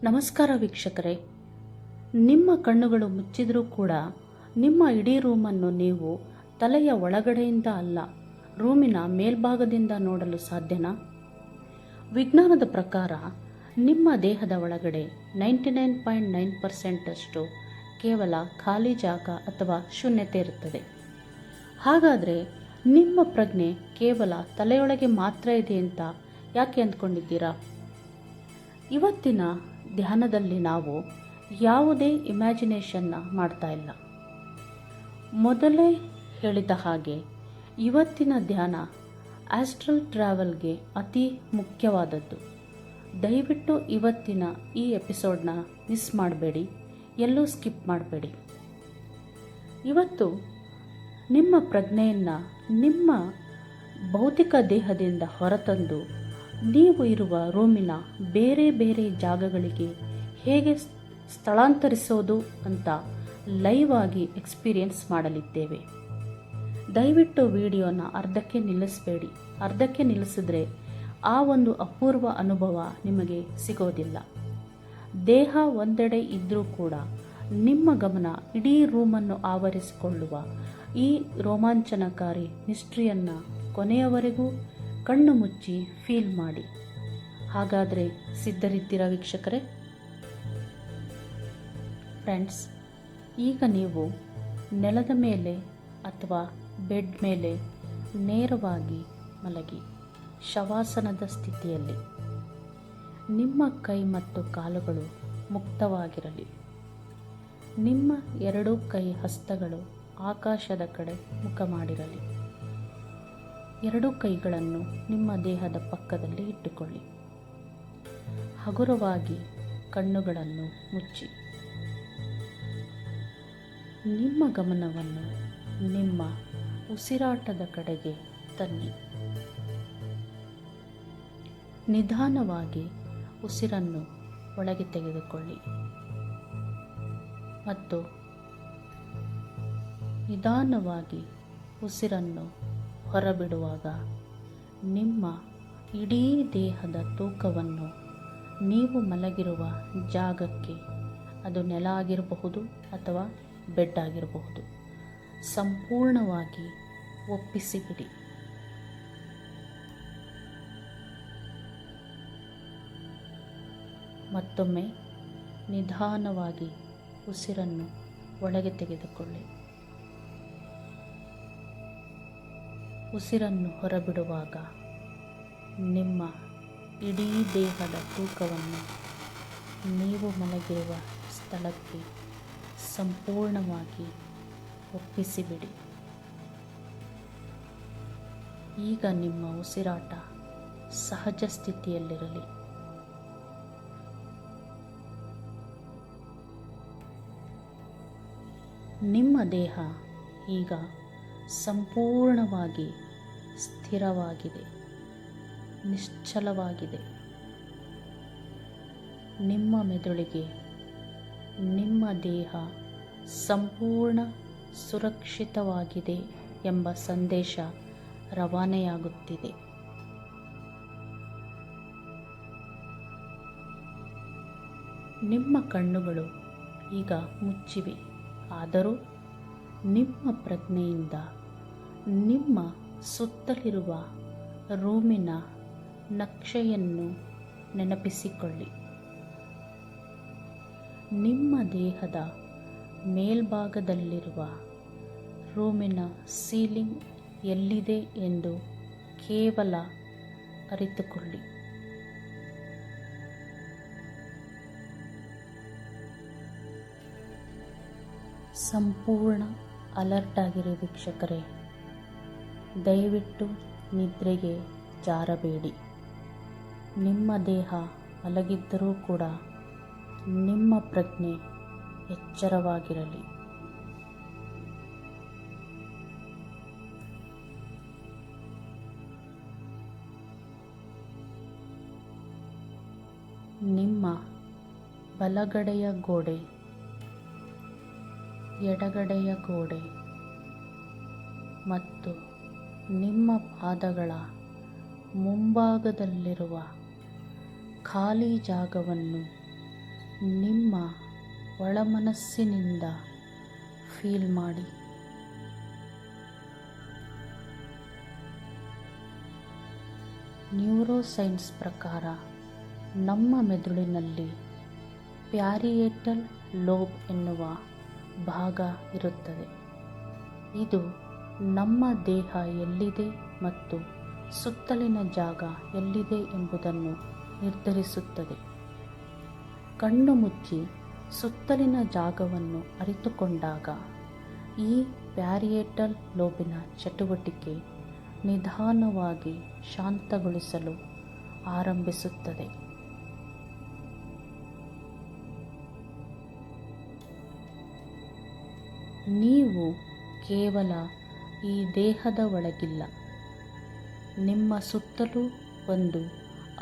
ನಮಸ್ಕಾರ ವೀಕ್ಷಕರೇ. ನಿಮ್ಮ ಕಣ್ಣುಗಳು ಮುಚ್ಚಿದರೂ ಕೂಡ ನಿಮ್ಮ ಇಡೀ ರೂಮನ್ನು ನೀವು ತಲೆಯ ಒಳಗಡೆಯಿಂದ ಅಲ್ಲ, ರೂಮಿನ ಮೇಲ್ಭಾಗದಿಂದ ನೋಡಲು ಸಾಧ್ಯನಾ? ವಿಜ್ಞಾನದ ಪ್ರಕಾರ ನಿಮ್ಮ ದೇಹದ ಒಳಗಡೆ 99.9% ಕೇವಲ ಖಾಲಿ ಜಾಗ ಅಥವಾ ಶೂನ್ಯತೆ ಇರುತ್ತದೆ. ಹಾಗಾದರೆ ನಿಮ್ಮ ಪ್ರಜ್ಞೆ ಕೇವಲ ತಲೆಯೊಳಗೆ ಮಾತ್ರ ಇದೆ ಅಂತ ಯಾಕೆ ಅಂದ್ಕೊಂಡಿದ್ದೀರಾ? ಇವತ್ತಿನ ಧ್ಯಾನದಲ್ಲಿ ನಾವು ಯಾವುದೇ ಇಮ್ಯಾಜಿನೇಷನ್ನ ಮಾಡ್ತಾ ಇಲ್ಲ. ಮೊದಲೇ ಹೇಳಿದ ಹಾಗೆ ಇವತ್ತಿನ ಧ್ಯಾನ ಆಸ್ಟ್ರಲ್ ಟ್ರಾವೆಲ್ಗೆ ಅತಿ ಮುಖ್ಯವಾದದ್ದು. ದಯವಿಟ್ಟು ಇವತ್ತಿನ ಈ ಎಪಿಸೋಡ್ನ ಮಿಸ್ ಮಾಡಬೇಡಿ, ಎಲ್ಲೂ ಸ್ಕಿಪ್ ಮಾಡಬೇಡಿ. ಇವತ್ತು ನಿಮ್ಮ ಪ್ರಜ್ಞೆಯನ್ನು ನಿಮ್ಮ ಭೌತಿಕ ದೇಹದಿಂದ ಹೊರತಂದು ನೀವು ಇರುವ ರೂಮಿನ ಬೇರೆ ಬೇರೆ ಜಾಗಗಳಿಗೆ ಹೇಗೆ ಸ್ಥಳಾಂತರಿಸೋದು ಅಂತ ಲೈವ್ ಆಗಿ ಎಕ್ಸ್ಪೀರಿಯನ್ಸ್ ಮಾಡಲಿದ್ದೇವೆ. ದಯವಿಟ್ಟು ವಿಡಿಯೋನ ಅರ್ಧಕ್ಕೆ ನಿಲ್ಲಿಸಬೇಡಿ. ಅರ್ಧಕ್ಕೆ ನಿಲ್ಲಿಸಿದ್ರೆ ಆ ಒಂದು ಅಪೂರ್ವ ಅನುಭವ ನಿಮಗೆ ಸಿಗೋದಿಲ್ಲ. ದೇಹ ಒಂದೆಡೆ ಇದ್ದರೂ ಕೂಡ ನಿಮ್ಮ ಗಮನ ಇಡೀ ರೂಮನ್ನು ಆವರಿಸಿಕೊಳ್ಳುವ ಈ ರೋಮಾಂಚನಕಾರಿ ಮಿಸ್ಟ್ರಿಯನ್ನು ಕೊನೆಯವರೆಗೂ ಕಣ್ಣು ಮುಚ್ಚಿ ಫೀಲ್ ಮಾಡಿ. ಹಾಗಾದರೆ ಸಿದ್ಧರಿದ್ದೀರಾ ವೀಕ್ಷಕರೇ? ಫ್ರೆಂಡ್ಸ್, ಈಗ ನೀವು ನೆಲದ ಮೇಲೆ ಅಥವಾ ಬೆಡ್ ಮೇಲೆ ನೇರವಾಗಿ ಮಲಗಿ ಶವಾಸನದ ಸ್ಥಿತಿಯಲ್ಲಿ ನಿಮ್ಮ ಕೈ ಮತ್ತು ಕಾಲುಗಳು ಮುಕ್ತವಾಗಿರಲಿ. ನಿಮ್ಮ ಎರಡೂ ಕೈ ಹಸ್ತಗಳು ಆಕಾಶದ ಕಡೆ ಮುಖ ಮಾಡಿರಲಿ. ಎರಡೂ ಕೈಗಳನ್ನು ನಿಮ್ಮ ದೇಹದ ಪಕ್ಕದಲ್ಲಿ ಇಟ್ಟುಕೊಳ್ಳಿ. ಹಗುರವಾಗಿ ಕಣ್ಣುಗಳನ್ನು ಮುಚ್ಚಿ ನಿಮ್ಮ ಗಮನವನ್ನು ನಿಮ್ಮ ಉಸಿರಾಟದ ಕಡೆಗೆ ತನ್ನಿ. ನಿಧಾನವಾಗಿ ಉಸಿರನ್ನು ಒಳಗೆ ತೆಗೆದುಕೊಳ್ಳಿ ಮತ್ತು ನಿಧಾನವಾಗಿ ಉಸಿರನ್ನು ಹೊರಬಿಡುವಾಗ ನಿಮ್ಮ ಇಡೀ ದೇಹದ ತೂಕವನ್ನು ನೀವು ಮಲಗಿರುವ ಜಾಗಕ್ಕೆ, ಅದು ನೆಲ ಆಗಿರಬಹುದು ಅಥವಾ ಬೆಡ್ ಆಗಿರಬಹುದು, ಸಂಪೂರ್ಣವಾಗಿ ಒಪ್ಪಿಸಿಬಿಡಿ. ಮತ್ತೊಮ್ಮೆ ನಿಧಾನವಾಗಿ ಉಸಿರನ್ನು ಒಳಗೆ ತೆಗೆದುಕೊಳ್ಳಿ. ಉಸಿರನ್ನು ಹೊರಬಿಡುವಾಗ ನಿಮ್ಮ ಇಡೀ ದೇಹದ ತೂಕವನ್ನು ನೀವು ಮಲಗಿರುವ ಸ್ಥಳಕ್ಕೆ ಸಂಪೂರ್ಣವಾಗಿ ಒಪ್ಪಿಸಿಬಿಡಿ. ಈಗ ನಿಮ್ಮ ಉಸಿರಾಟ ಸಹಜ ಸ್ಥಿತಿಯಲ್ಲಿರಲಿ. ನಿಮ್ಮ ದೇಹ ಈಗ ಸಂಪೂರ್ಣವಾಗಿ ಸ್ಥಿರವಾಗಿದೆ, ನಿಶ್ಚಲವಾಗಿದೆ. ನಿಮ್ಮ ಮೆದುಳಿಗೆ ನಿಮ್ಮ ದೇಹ ಸಂಪೂರ್ಣ ಸುರಕ್ಷಿತವಾಗಿದೆ ಎಂಬ ಸಂದೇಶ ರವಾನೆಯಾಗುತ್ತಿದೆ. ನಿಮ್ಮ ಕಣ್ಣುಗಳು ಈಗ ಮುಚ್ಚಿವೆ, ಆದರೂ ನಿಮ್ಮ ಪ್ರಜ್ಞೆಯಿಂದ ನಿಮ್ಮ ಸುತ್ತಲಿರುವ ರೂಮಿನ ನಕ್ಷೆಯನ್ನು ನೆನಪಿಸಿಕೊಳ್ಳಿ. ನಿಮ್ಮ ದೇಹದ ಮೇಲ್ಭಾಗದಲ್ಲಿರುವ ರೂಮಿನ ಸೀಲಿಂಗ್ ಎಲ್ಲಿದೆ ಎಂದು ಕೇವಲ ಅರಿತುಕೊಳ್ಳಿ. ಸಂಪೂರ್ಣ ಅಲರ್ಟ್ ಆಗಿರಿ ವೀಕ್ಷಕರೇ. ದಯವಿಟ್ಟು ನಿದ್ರೆಗೆ ಜಾರಬೇಡಿ. ನಿಮ್ಮ ದೇಹ ಮಲಗಿದ್ದರೂ ಕೂಡ ನಿಮ್ಮ ಪ್ರಜ್ಞೆ ಎಚ್ಚರವಾಗಿರಲಿ. ನಿಮ್ಮ ಬಲಗಡೆಯ ಗೋಡೆ, ಎಡಗಡೆಯ ಗೋಡೆ ಮತ್ತು ನಿಮ್ಮ ಪಾದಗಳ ಮುಂಭಾಗದಲ್ಲಿರುವ ಖಾಲಿ ಜಾಗವನ್ನು ನಿಮ್ಮ ಒಳಮನಸ್ಸಿನಿಂದ ಫೀಲ್ ಮಾಡಿ. ನ್ಯೂರೋಸೈನ್ಸ್ ಪ್ರಕಾರ ನಮ್ಮ ಮೆದುಳಿನಲ್ಲಿ ಪ್ಯಾರಿಯೆಟಲ್ ಲೋಬ್ ಎನ್ನುವ ಭಾಗ ಇರುತ್ತದೆ. ಇದು ನಮ್ಮ ದೇಹ ಎಲ್ಲಿದೆ ಮತ್ತು ಸುತ್ತಲಿನ ಜಾಗ ಎಲ್ಲಿದೆ ಎಂಬುದನ್ನು ನಿರ್ಧರಿಸುತ್ತದೆ. ಕಣ್ಣು ಮುಚ್ಚಿ ಸುತ್ತಲಿನ ಜಾಗವನ್ನು ಅರಿತುಕೊಂಡಾಗ ಈ ಪ್ಯಾರಿಯೆಟಲ್ ಲೋಬಿನ ಚಟುವಟಿಕೆ ನಿಧಾನವಾಗಿ ಶಾಂತಗೊಳಿಸಲು ಆರಂಭಿಸುತ್ತದೆ. ನೀವು ಕೇವಲ ಈ ದೇಹದ ಒಳಗಿಲ್ಲ, ನಿಮ್ಮ ಸುತ್ತಲೂ ಒಂದು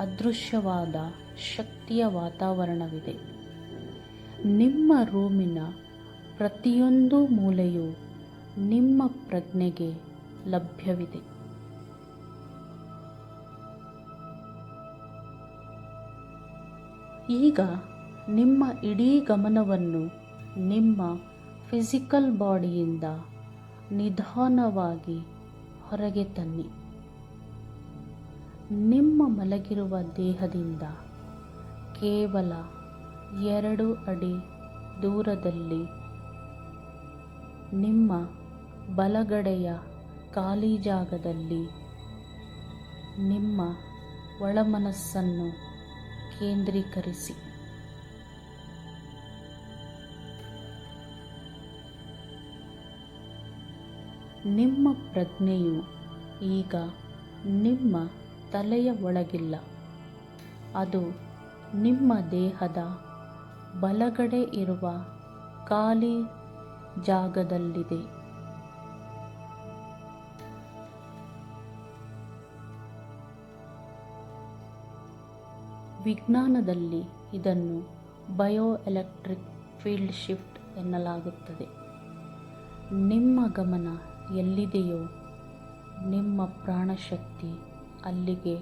ಅದೃಶ್ಯವಾದ ಶಕ್ತಿಯ ವಾತಾವರಣವಿದೆ. ನಿಮ್ಮ ರೂಮಿನ ಪ್ರತಿಯೊಂದು ಮೂಲೆಯೂ ನಿಮ್ಮ ಪ್ರಜ್ಞೆಗೆ ಲಭ್ಯವಿದೆ. ಈಗ ನಿಮ್ಮ ಇಡೀ ಗಮನವನ್ನು ನಿಮ್ಮ ಫಿಸಿಕಲ್ ಬಾಡಿಯಿಂದ ನಿಧಾನವಾಗಿ ಹೊರಗೆ ತನ್ನಿ. ನಿಮ್ಮ ಮಲಗಿರುವ ದೇಹದಿಂದ ಕೇವಲ 2 ಅಡಿ ದೂರದಲ್ಲಿ ನಿಮ್ಮ ಬಲಗಡೆಯ ಖಾಲಿ ಜಾಗದಲ್ಲಿ ನಿಮ್ಮ ಒಳಮನಸ್ಸನ್ನು ಕೇಂದ್ರೀಕರಿಸಿ. ನಿಮ್ಮ ಪ್ರಜ್ಞೆಯು ಈಗ ನಿಮ್ಮ ತಲೆಯ ಒಳಗಿಲ್ಲ, ಅದು ನಿಮ್ಮ ದೇಹದ ಬಲಗಡೆ ಇರುವ ಖಾಲಿ ಜಾಗದಲ್ಲಿದೆ. ವಿಜ್ಞಾನದಲ್ಲಿ ಇದನ್ನು ಬಯೋಎಲೆಕ್ಟ್ರಿಕ್ ಫೀಲ್ಡ್ ಶಿಫ್ಟ್ ಎನ್ನಲಾಗುತ್ತದೆ. ನಿಮ್ಮ ಗಮನ ಎಲ್ಲಿದೆಯೋ ನಿಮ್ಮ ಪ್ರಾಣಶಕ್ತಿ ಅಲ್ಲಿಗೆ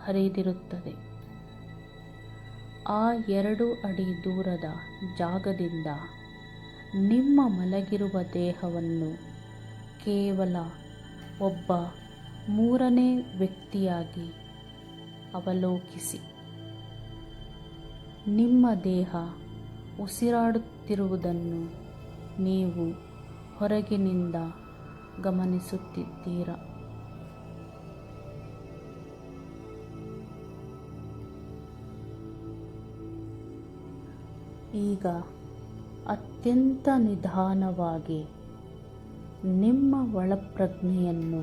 ಹರಿದಿರುತ್ತದೆ. ಆ 2 ಅಡಿ ದೂರದ ಜಾಗದಿಂದ ನಿಮ್ಮ ಮಲಗಿರುವ ದೇಹವನ್ನು ಕೇವಲ ಒಬ್ಬ 3ನೇ ವ್ಯಕ್ತಿಯಾಗಿ ಅವಲೋಕಿಸಿ. ನಿಮ್ಮ ದೇಹ ಉಸಿರಾಡುತ್ತಿರುವುದನ್ನು ನೀವು ಹೊರಗಿನಿಂದ ಗಮನಿಸುತ್ತಿದ್ದೀರಾ. ಈಗ ಅತ್ಯಂತ ನಿಧಾನವಾಗಿ ನಿಮ್ಮ ಒಳಪ್ರಜ್ಞೆಯನ್ನು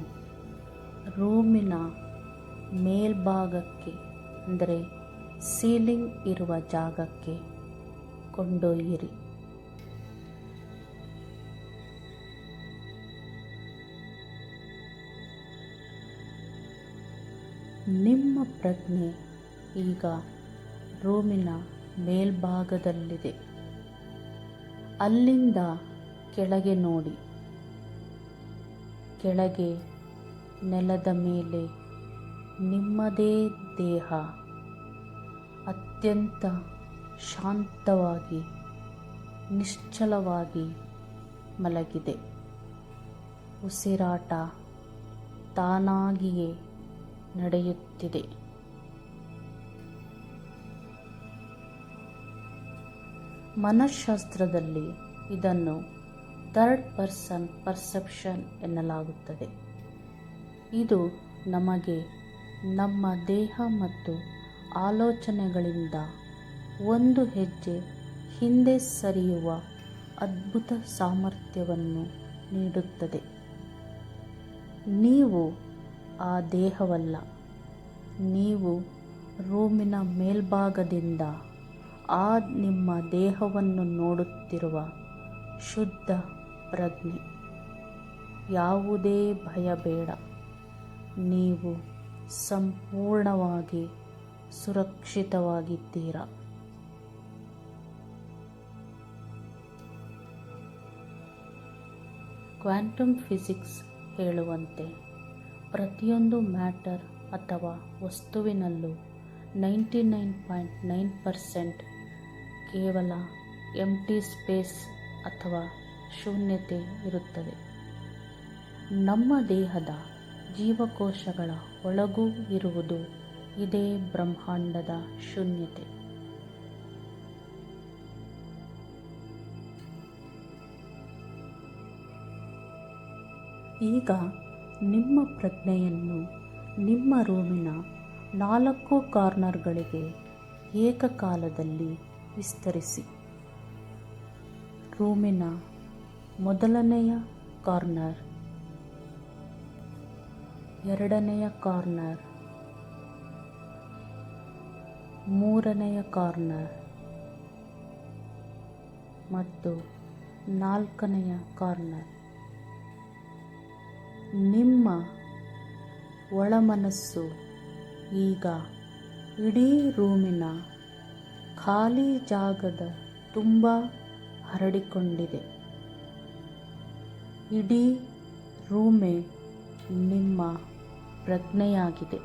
ರೂಮಿನ ಮೇಲ್ಭಾಗಕ್ಕೆ, ಅಂದರೆ ಸೀಲಿಂಗ್ ಇರುವ ಜಾಗಕ್ಕೆ ಕೊಂಡೊಯ್ಯಿರಿ. ನಿಮ್ಮ ಪ್ರಜ್ಞೆ ಈಗ ರೂಮಿನ ಮೇಲ್ಭಾಗದಲ್ಲಿದೆ. ಅಲ್ಲಿಂದ ಕೆಳಗೆ ನೋಡಿ. ಕೆಳಗೆ ನೆಲದ ಮೇಲೆ ನಿಮ್ಮದೇ ದೇಹ ಅತ್ಯಂತ ಶಾಂತವಾಗಿ ನಿಶ್ಚಲವಾಗಿ ಮಲಗಿದೆ. ಉಸಿರಾಟ ತಾನಾಗಿಯೇ ನಡೆಯುತ್ತಿದೆ. ಮನಃಶಾಸ್ತ್ರದಲ್ಲಿ ಇದನ್ನು 3rd ಪರ್ಸನ್ ಪರ್ಸೆಪ್ಷನ್ ಎನ್ನಲಾಗುತ್ತದೆ. ಇದು ನಮಗೆ ನಮ್ಮ ದೇಹ ಮತ್ತು ಆಲೋಚನೆಗಳಿಂದ ಒಂದು ಹೆಜ್ಜೆ ಹಿಂದೆ ಸರಿಯುವ ಅದ್ಭುತ ಸಾಮರ್ಥ್ಯವನ್ನು ನೀಡುತ್ತದೆ. ನೀವು ಆ ದೇಹವಲ್ಲ, ನೀವು ರೂಮಿನ ಮೇಲ್ಭಾಗದಿಂದ ಆ ನಿಮ್ಮ ದೇಹವನ್ನು ನೋಡುತ್ತಿರುವ ಶುದ್ಧ ಪ್ರಜ್ಞೆ. ಯಾವುದೇ ಭಯ ಬೇಡ, ನೀವು ಸಂಪೂರ್ಣವಾಗಿ ಸುರಕ್ಷಿತವಾಗಿದ್ದೀರಾ. ಕ್ವಾಂಟಮ್ ಫಿಸಿಕ್ಸ್ ಹೇಳುವಂತೆ ಪ್ರತಿಯೊಂದು ಮ್ಯಾಟರ್ ಅಥವಾ ವಸ್ತುವಿನಲ್ಲೂ 99.9% ಕೇವಲ ಎಂಟಿ ಸ್ಪೇಸ್ ಅಥವಾ ಶೂನ್ಯತೆ ಇರುತ್ತದೆ. ನಮ್ಮ ದೇಹದ ಜೀವಕೋಶಗಳ ಒಳಗೂ ಇರುವುದು ಇದೇ ಬ್ರಹ್ಮಾಂಡದ ಶೂನ್ಯತೆ. ಈಗ ನಿಮ್ಮ ಪ್ರಜ್ಞೆಯನ್ನು ನಿಮ್ಮ ರೂಮಿನ 4 ಕಾರ್ನರ್ಗಳಿಗೆ ಏಕಕಾಲದಲ್ಲಿ ವಿಸ್ತರಿಸಿ. ರೂಮಿನ ಮೊದಲನೆಯ ಕಾರ್ನರ್, 2ನೆಯ ಕಾರ್ನರ್, 3ನೆಯ ಕಾರ್ನರ್ ಮತ್ತು 4ನೆಯ ಕಾರ್ನರ್. ನಿಮ್ಮ ಒಳಮನಸ್ಸು ಈಗ ಇಡೀ ರೂಮಿನ ಖಾಲಿ ಜಾಗದ ತುಂಬ ಹರಡಿಕೊಂಡಿದೆ. ಇಡೀ ರೂಮೇ ನಿಮ್ಮ ಪ್ರಜ್ಞೆಯಾಗಿದೆ.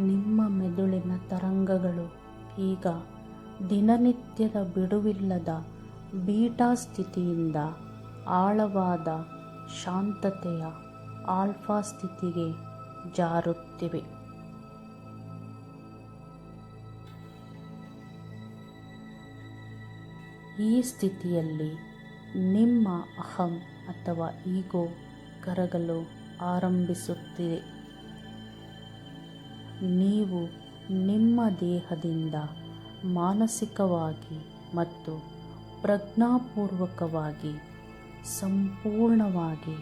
ನಿಮ್ಮ ಮೆದುಳಿನ ತರಂಗಗಳು ಈಗ ದಿನನಿತ್ಯದ ಬಿಡುವಿಲ್ಲದ ಬೀಟಾ ಸ್ಥಿತಿಯಿಂದ ಆಳವಾದ ಶಾಂತತೆಯ ಆಲ್ಫಾ ಸ್ಥಿತಿಗೆ ಜಾರುತ್ತಿವೆ. ಈ ಸ್ಥಿತಿಯಲ್ಲಿ ನಿಮ್ಮ ಅಹಂ ಅಥವಾ ಈಗೋ ಕರಗಲು ಆರಂಭಿಸುತ್ತಿದೆ. ನೀವು ನಿಮ್ಮ ದೇಹದಿಂದ ಮಾನಸಿಕವಾಗಿ ಮತ್ತು ಪ್ರಜ್ಞಾಪೂರ್ವಕವಾಗಿ ಸಂಪೂರ್ಣವಾಗಿ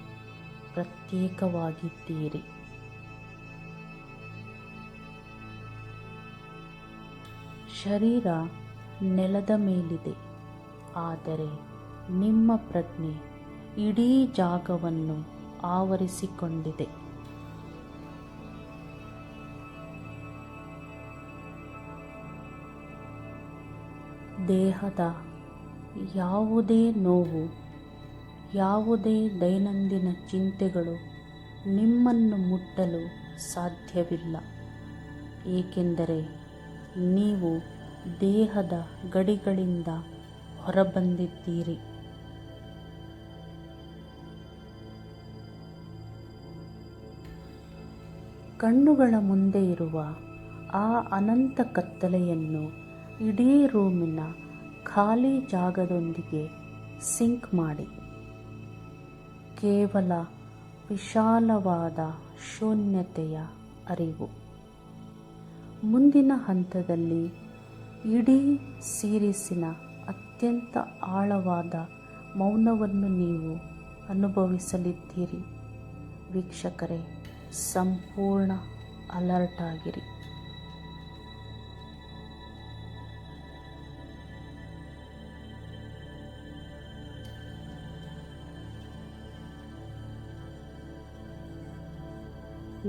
ಪ್ರತ್ಯೇಕವಾಗಿದ್ದೀರಿ. ಶರೀರ ನೆಲದ ಮೇಲಿದೆ, ಆದರೆ ನಿಮ್ಮ ಪ್ರಜ್ಞೆ ಇಡೀ ಜಾಗವನ್ನು ಆವರಿಸಿಕೊಂಡಿದೆ. ದೇಹದ ಯಾವುದೇ ನೋವು, ಯಾವುದೇ ದೈನಂದಿನ ಚಿಂತೆಗಳು ನಿಮ್ಮನ್ನು ಮುಟ್ಟಲು ಸಾಧ್ಯವಿಲ್ಲ, ಏಕೆಂದರೆ ನೀವು ದೇಹದ ಗಡಿಗಳಿಂದ ಹೊರಬಂದಿದ್ದೀರಿ. ಕಣ್ಣುಗಳ ಮುಂದೆ ಇರುವ ಆ ಅನಂತ ಕತ್ತಲೆಯನ್ನು ಇಡೀ ರೂಮಿನ ಖಾಲಿ ಜಾಗದೊಂದಿಗೆ ಸಿಂಕ್ ಮಾಡಿ. ಕೇವಲ ವಿಶಾಲವಾದ ಶೂನ್ಯತೆಯ ಅರಿವು. ಮುಂದಿನ ಹಂತದಲ್ಲಿ ಇಡೀ ಸೀರೀಸಿನ ಅತ್ಯಂತ ಆಳವಾದ ಮೌನವನ್ನು ನೀವು ಅನುಭವಿಸಲಿದ್ದೀರಿ. ವೀಕ್ಷಕರೇ, ಸಂಪೂರ್ಣ ಅಲರ್ಟ್ ಆಗಿರಿ.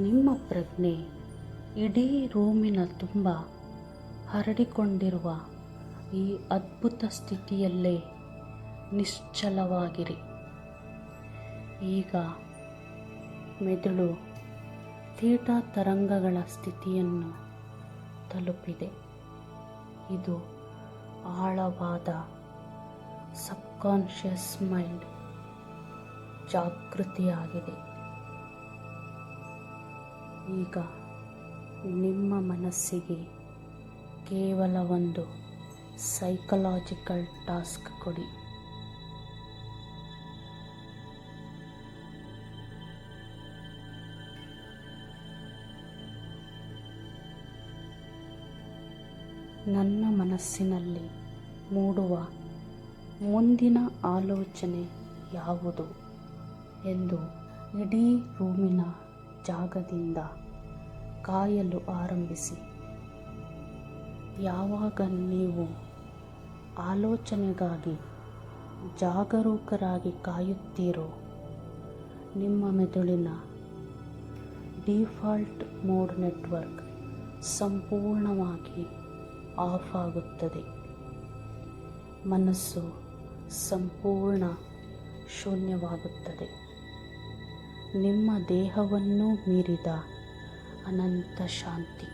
ನಿಮ್ಮ ಪ್ರಜ್ಞೆ ಇಡೀ ರೂಮಿನ ತುಂಬ ಹರಡಿಕೊಂಡಿರುವ ಈ ಅದ್ಭುತ ಸ್ಥಿತಿಯಲ್ಲೇ ನಿಶ್ಚಲವಾಗಿರಿ. ಈಗ ಮೆದುಳು ಥೀಟಾ ತರಂಗಗಳ ಸ್ಥಿತಿಯನ್ನು ತಲುಪಿದೆ. ಇದು ಆಳವಾದ ಸಬ್ಕಾನ್ಷಿಯಸ್ ಮೈಂಡ್ ಜಾಗೃತಿಯಾಗಿದೆ. ಈಗ ನಿಮ್ಮ ಮನಸ್ಸಿಗೆ ಕೇವಲ ಒಂದು ಸೈಕಲಾಜಿಕಲ್ ಟಾಸ್ಕ್ ಕೊಡಿ. ನನ್ನ ಮನಸ್ಸಿನಲ್ಲಿ ಮೂಡುವ ಮುಂದಿನ ಆಲೋಚನೆ ಯಾವುದು ಎಂದು ಇಡೀ ರೂಮಿನ ಜಾಗದಿಂದ ಕಾಯಲು ಆರಂಭಿಸಿ. ಯಾವಾಗ ನೀವು ಆಲೋಚನೆಗಾಗಿ ಜಾಗರೂಕರಾಗಿ ಕಾಯುತ್ತೀರೋ, ನಿಮ್ಮ ಮೆದುಳಿನ ಡಿಫಾಲ್ಟ್ ಮೋಡ್ ನೆಟ್ವರ್ಕ್ ಸಂಪೂರ್ಣವಾಗಿ ಆಫ್ ಆಗುತ್ತದೆ. ಮನಸ್ಸು ಸಂಪೂರ್ಣ ಶೂನ್ಯವಾಗುತ್ತದೆ. ನಿಮ್ಮ ದೇಹವನ್ನೂ ಮೀರಿದ ಅನಂತ ಶಾಂತಿ.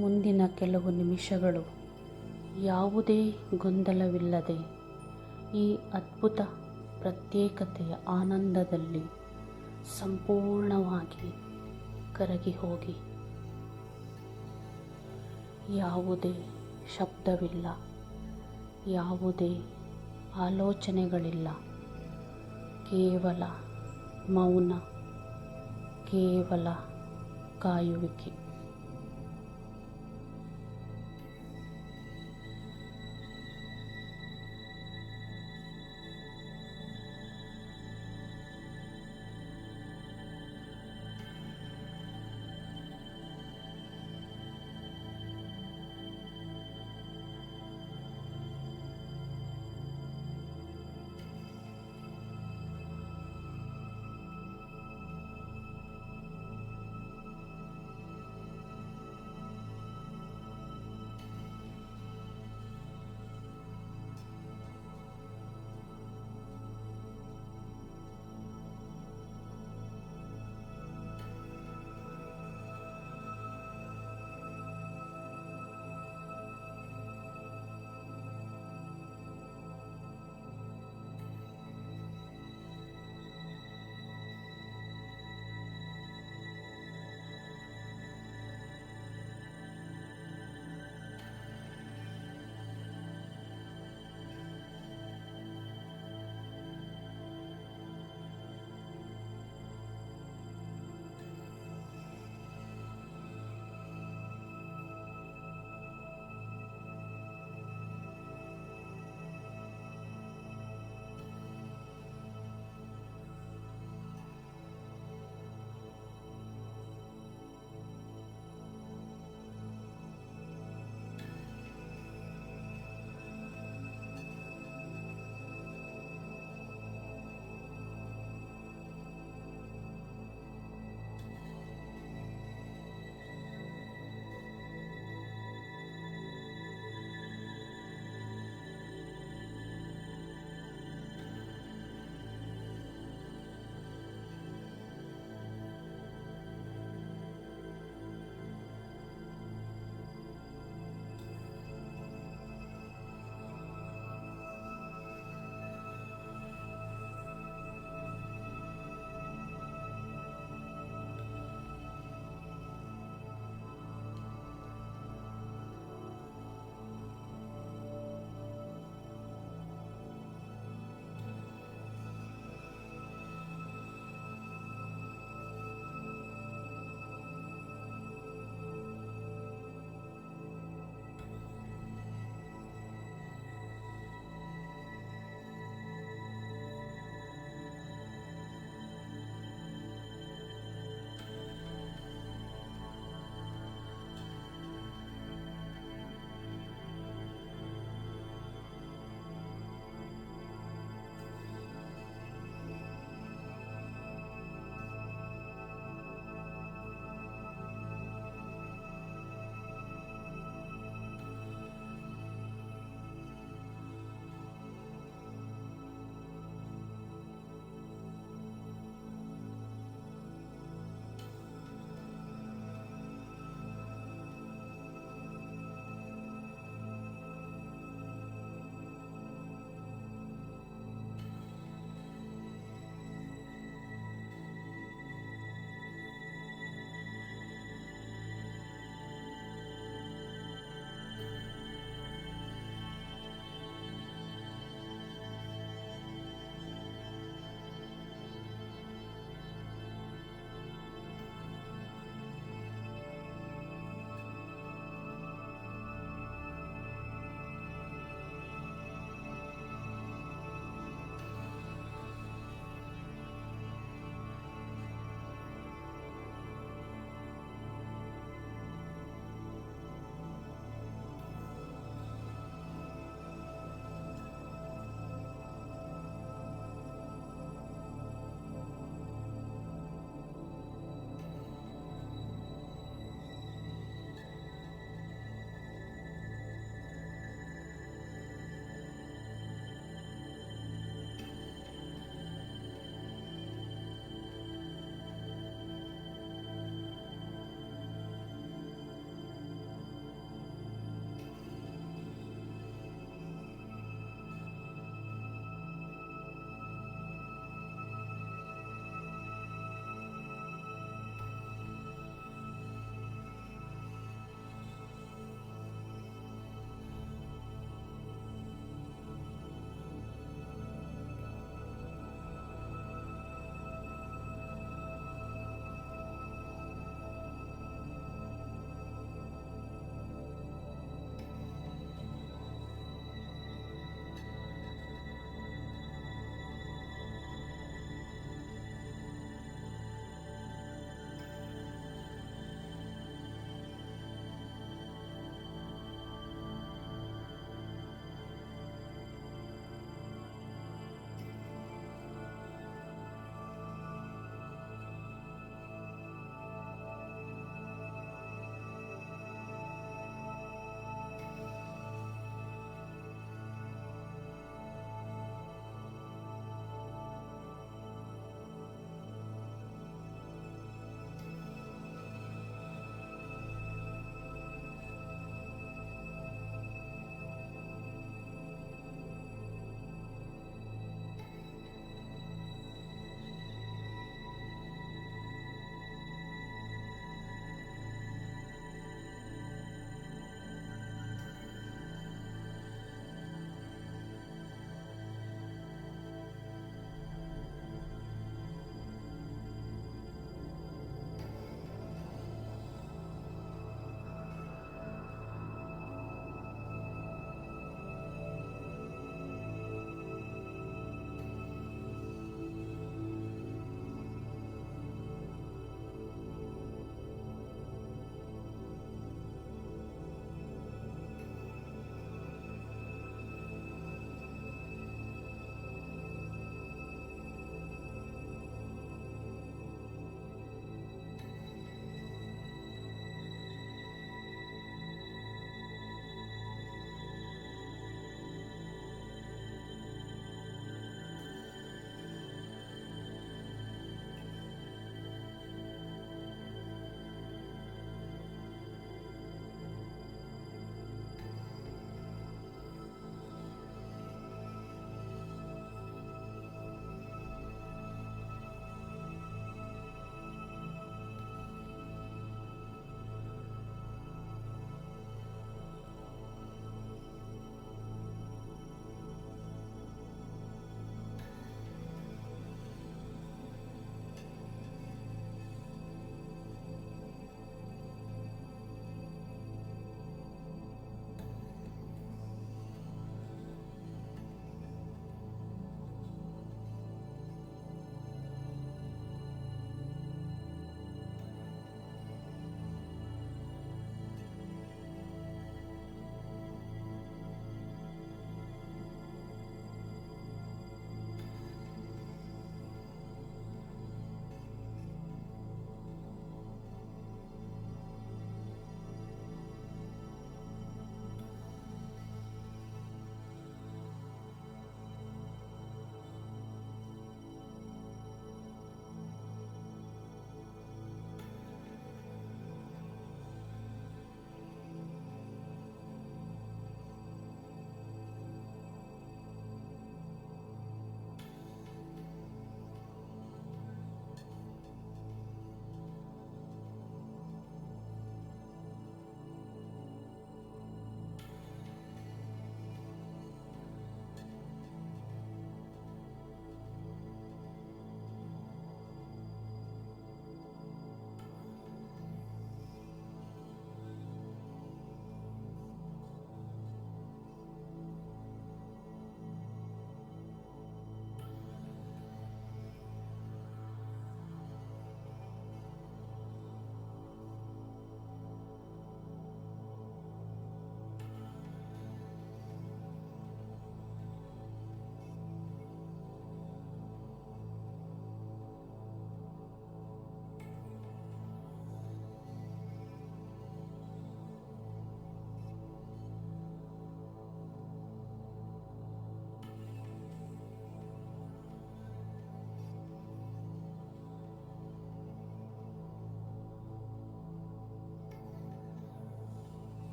ಮುಂದಿನ ಕೆಲವು ನಿಮಿಷಗಳು ಯಾವುದೇ ಗೊಂದಲವಿಲ್ಲದೆ ಈ ಅದ್ಭುತ ಪ್ರತ್ಯೇಕತೆಯ ಆನಂದದಲ್ಲಿ ಸಂಪೂರ್ಣವಾಗಿ ಕರಗಿ ಹೋಗಿ. ಯಾವುದೇ ಶಬ್ದವಿಲ್ಲ, ಯಾವುದೇ ಆಲೋಚನೆಗಳಿಲ್ಲ, ಕೇವಲ ಮೌನ, ಕೇವಲ ಕಾಯುವಿಕೆ.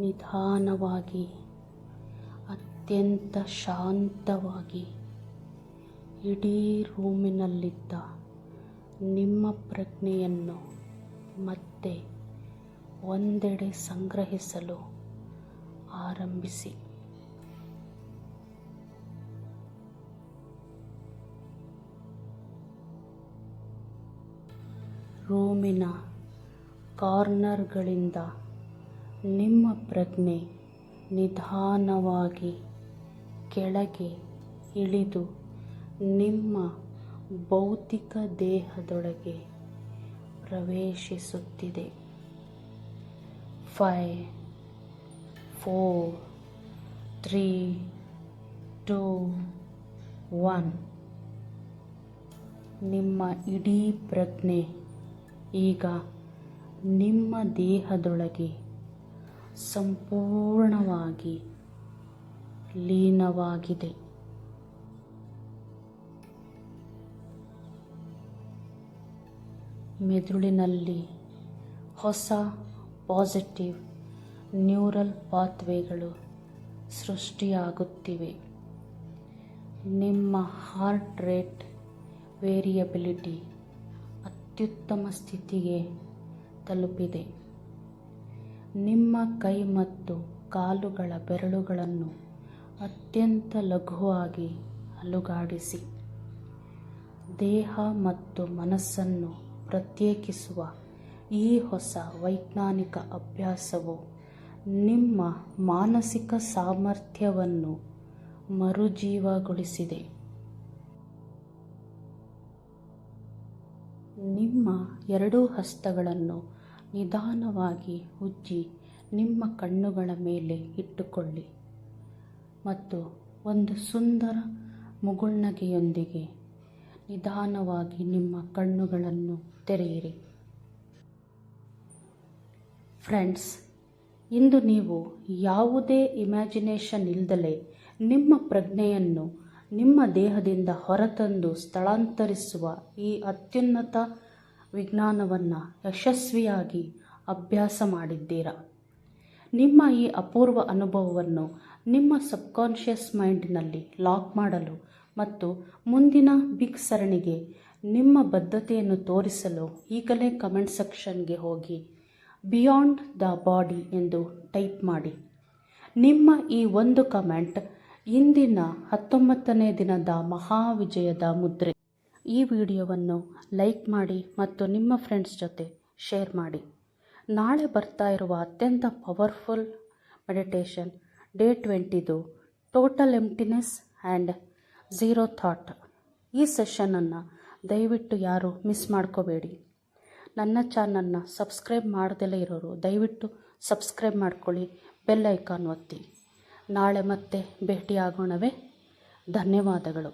ನಿಧಾನವಾಗಿ ಅತ್ಯಂತ ಶಾಂತವಾಗಿ ಇಡೀ ರೂಮಿನಲ್ಲಿದ್ದ ನಿಮ್ಮ ಪ್ರಜ್ಞೆಯನ್ನು ಮತ್ತೆ ಒಂದೆಡೆ ಸಂಗ್ರಹಿಸಲು ಆರಂಭಿಸಿ. ರೂಮಿನ ಕಾರ್ನರ್ಗಳಿಂದ ನಿಮ್ಮ ಪ್ರಜ್ಞೆ ನಿಧಾನವಾಗಿ ಕೆಳಗೆ ಇಳಿದು ನಿಮ್ಮ ಭೌತಿಕ ದೇಹದೊಳಗೆ ಪ್ರವೇಶಿಸುತ್ತಿದೆ. 5, 4, 3, 2, 1. ನಿಮ್ಮ ಇಡೀ ಪ್ರಜ್ಞೆ ಈಗ ನಿಮ್ಮ ದೇಹದೊಳಗೆ ಸಂಪೂರ್ಣವಾಗಿ ಲೀನವಾಗಿದೆ. ಮೆದುಳಿನಲ್ಲಿ ಹೊಸ ಪಾಸಿಟಿವ್ ನ್ಯೂರಲ್ ಪಾತ್ವೇಗಳು ಸೃಷ್ಟಿಯಾಗುತ್ತಿವೆ. ನಿಮ್ಮ ಹಾರ್ಟ್ ರೇಟ್ ವೇರಿಯಬಿಲಿಟಿ ಅತ್ಯುತ್ತಮ ಸ್ಥಿತಿಗೆ ತಲುಪಿದೆ. ನಿಮ್ಮ ಕೈ ಮತ್ತು ಕಾಲುಗಳ ಬೆರಳುಗಳನ್ನು ಅತ್ಯಂತ ಲಘುವಾಗಿ ಅಲುಗಾಡಿಸಿ. ದೇಹ ಮತ್ತು ಮನಸ್ಸನ್ನು ಪ್ರತ್ಯೇಕಿಸುವ ಈ ಹೊಸ ವೈಜ್ಞಾನಿಕ ಅಭ್ಯಾಸವು ನಿಮ್ಮ ಮಾನಸಿಕ ಸಾಮರ್ಥ್ಯವನ್ನು ಮರುಜೀವಗೊಳಿಸಿದೆ. ನಿಮ್ಮ ಎರಡೂ ಹಸ್ತಗಳನ್ನು ನಿಧಾನವಾಗಿ ಉಜ್ಜಿ ನಿಮ್ಮ ಕಣ್ಣುಗಳ ಮೇಲೆ ಇಟ್ಟುಕೊಳ್ಳಿ ಮತ್ತು ಒಂದು ಸುಂದರ ಮುಗುಳ್ನಗೆಯೊಂದಿಗೆ ನಿಧಾನವಾಗಿ ನಿಮ್ಮ ಕಣ್ಣುಗಳನ್ನು ತೆರೆಯಿರಿ. ಫ್ರೆಂಡ್ಸ್, ಇಂದು ನೀವು ಯಾವುದೇ ಇಮ್ಯಾಜಿನೇಷನ್ ಇಲ್ಲದಲೇ ನಿಮ್ಮ ಪ್ರಜ್ಞೆಯನ್ನು ನಿಮ್ಮ ದೇಹದಿಂದ ಹೊರತಂದು ಸ್ಥಳಾಂತರಿಸುವ ಈ ಅತ್ಯುನ್ನತ ವಿಜ್ಞಾನವನ್ನು ಯಶಸ್ವಿಯಾಗಿ ಅಭ್ಯಾಸ ಮಾಡಿದ್ದೀರಾ. ನಿಮ್ಮ ಈ ಅಪೂರ್ವ ಅನುಭವವನ್ನು ನಿಮ್ಮ ಸಬ್ಕಾನ್ಷಿಯಸ್ ಮೈಂಡ್ನಲ್ಲಿ ಲಾಕ್ ಮಾಡಲು ಮತ್ತು ಮುಂದಿನ ಬಿಗ್ ಸರಣಿಗೆ ನಿಮ್ಮ ಬದ್ಧತೆಯನ್ನು ತೋರಿಸಲು ಈಗಲೇ ಕಮೆಂಟ್ ಸೆಕ್ಷನ್ಗೆ ಹೋಗಿ ಬಿಯಾಂಡ್ ದ ಬಾಡಿ ಎಂದು ಟೈಪ್ ಮಾಡಿ. ನಿಮ್ಮ ಈ ಒಂದು ಕಮೆಂಟ್ ಇಂದಿನ 19ನೇ ದಿನದ ಮಹಾವಿಜಯದ ಮುದ್ರೆ. ಈ ವಿಡಿಯೋವನ್ನು ಲೈಕ್ ಮಾಡಿ ಮತ್ತು ನಿಮ್ಮ ಫ್ರೆಂಡ್ಸ್ ಜೊತೆ ಶೇರ್ ಮಾಡಿ. ನಾಳೆ ಬರ್ತಾ ಇರುವ ಅತ್ಯಂತ ಪವರ್ಫುಲ್ ಮೆಡಿಟೇಷನ್ ಡೇ 20ದು total emptiness and zero thought. ಈ ಸೆಷನನ್ನು ದಯವಿಟ್ಟು ಯಾರು ಮಿಸ್ ಮಾಡ್ಕೋಬೇಡಿ. ನನ್ನ ಚಾನಲ್ನ ಸಬ್ಸ್ಕ್ರೈಬ್ ಮಾಡದಲೇ ಇರೋರು ದಯವಿಟ್ಟು ಸಬ್ಸ್ಕ್ರೈಬ್ ಮಾಡ್ಕೊಳ್ಳಿ, ಬೆಲ್ ಐಕಾನ್ ಒತ್ತಿ. ನಾಳೆ ಮತ್ತೆ ಭೇಟಿಯಾಗೋಣವೇ. ಧನ್ಯವಾದಗಳು.